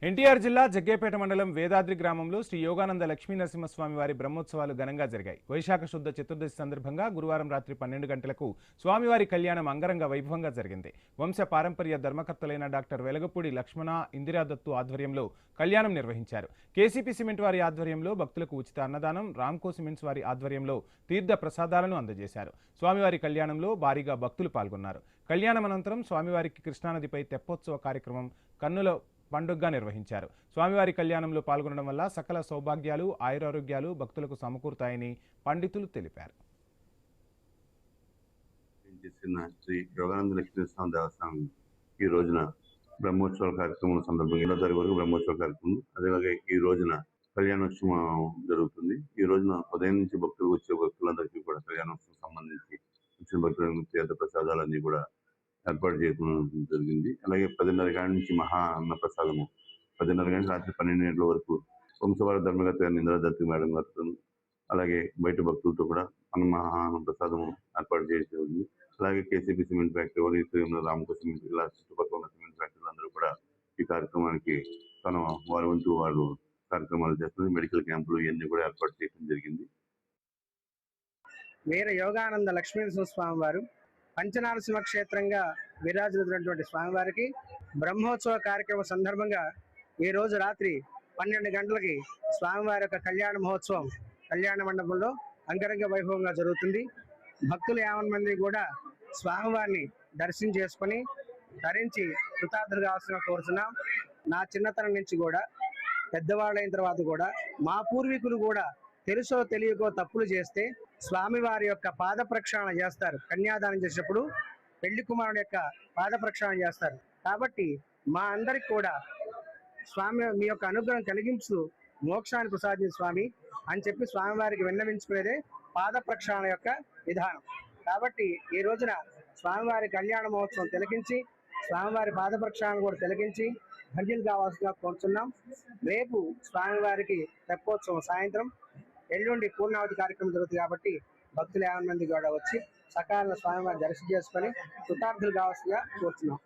ఎన్టీఆర్ జిల్లా జగ్గేపేట మండలం వేదాద్రి గ్రామంలో శ్రీ యోగానంద లక్ష్మీ నరసింహస్వామి వారి బ్రహ్మోత్సవాలు ఘనంగా జరిగాయి. వైశాఖ శుద్ధ చతుర్దశి సందర్భంగా గురువారం రాత్రి 12 గంటలకు స్వామివారి కళ్యాణం అంగరంగ వైభవంగా జరిగింది. వంశ పారంపర్య ధర్మకర్తలైన డాక్టర్ వెలగపూడి లక్ష్మణ ఇందిరాదత్తు ఆధ్వర్యంలో కళ్యాణం నిర్వహించారు. కేసీపీ సిమెంట్ వారి ఆధ్వర్యంలో భక్తులకు ఉచిత అన్నదానం, రామ్కో సిమెంట్స్ వారి ఆధ్వర్యంలో తీర్థ ప్రసాదాలను అందజేశారు. స్వామివారి కళ్యాణంలో భారీగా భక్తులు పాల్గొన్నారు. కళ్యాణం అనంతరం స్వామివారికి కృష్ణానదిపై తెప్పోత్సవ కార్యక్రమం కన్నుల పండుగగా నిర్వహించారు. స్వామివారి కళ్యాణంలో పాల్గొనడం వల్ల సకల సౌభాగ్యాలు, ఆయురారోగ్యాలు భక్తులకు సమకూరుతాయని పండితులు తెలిపారు. శ్రీ యోగానంద లక్ష్మీనరసింహ దేవస్థానం ఈ రోజున బ్రహ్మోత్సవ కార్యక్రమం సందర్భంగా జరిగే వరకు బ్రహ్మోత్సవ కార్యక్రమం, అదేవిధంగా ఈ రోజున కళ్యాణోత్సవం జరుగుతుంది. ఈ రోజున ఉదయం నుంచి భక్తులు వచ్చే భక్తులందరికీ కూడా కళ్యాణోత్సవం సంబంధించి వచ్చిన భక్తులకు తీర్థ ప్రసాదాలన్నీ కూడా ఏర్పాటు చేయడం జరిగింది. అలాగే 10:30 గంటల నుంచి మహా అన్న ప్రసాదము, 10:30 గంటల రాత్రి 12 గంటల వరకు వంశవారి ధర్మగత ఇంద్రదత్తి మేడం గారితో అలాగే బయట భక్తులతో కూడా మహా అన్న ప్రసాదము ఏర్పాటు చేసింది. అలాగే KCP cement factory, Ramco cement, ఇలా చుట్టుపక్కల ఉన్న సిమెంట్ ఫ్యాక్టరీలు అందరూ కూడా ఈ కార్యక్రమానికి వారి వంతు వాళ్ళు కార్యక్రమాలు చేస్తున్నారు. మెడికల్ క్యాంపులు ఇవన్నీ కూడా ఏర్పాటు చేయడం జరిగింది. వీర యోగానంద లక్ష్మీనరసింహ స్వామి వారు పంచనారసింహ క్షేత్రంగా విరాజిల్లుతున్నటువంటి స్వామివారికి బ్రహ్మోత్సవ కార్యక్రమం సందర్భంగా ఈ రోజు రాత్రి 12 గంటలకి స్వామివారి యొక్క కళ్యాణ మహోత్సవం కళ్యాణ మండపంలో అంగరంగ వైభవంగా జరుగుతుంది. భక్తులు 50 మంది కూడా స్వామివారిని దర్శనం చేసుకుని ధరించి కృతార్థులు కావాల్సిన కోరుతున్నాం. నా చిన్నతనం నుంచి కూడా పెద్దవాళ్ళైన తర్వాత కూడా మా పూర్వీకులు కూడా తెలుసో తెలియకో తప్పులు చేస్తే స్వామివారి యొక్క పాద ప్రక్షాళన చేస్తారు. కన్యాదానం చేసినప్పుడు పెళ్లి కుమారుడు యొక్క పాద ప్రక్షాళన చేస్తారు. కాబట్టి మా అందరికి కూడా స్వామి మీ యొక్క అనుగ్రహం కలిగించు మోక్షాన్ని ప్రసాదించు స్వామి అని చెప్పి స్వామివారికి విన్నవించుకునేదే పాద ప్రక్షాళన యొక్క విధానం. కాబట్టి ఈ రోజున స్వామివారి కళ్యాణ మహోత్సవం తిలకించి స్వామివారి పాద ప్రక్షాళన కూడా తిలకించి భంజలు కావాల్సిందిగా కోరుతున్నాం. రేపు స్వామివారికి తెప్పోత్సవం సాయంత్రం, ఎల్లుండి పూర్ణావతి కార్యక్రమం జరుగుతుంది. కాబట్టి భక్తులు 50 మంది కూడా వచ్చి సకాలంలో స్వామివారిని దర్శనం చేసుకొని కృతార్థులు కావాల్సిందిగా కోరుతున్నాం.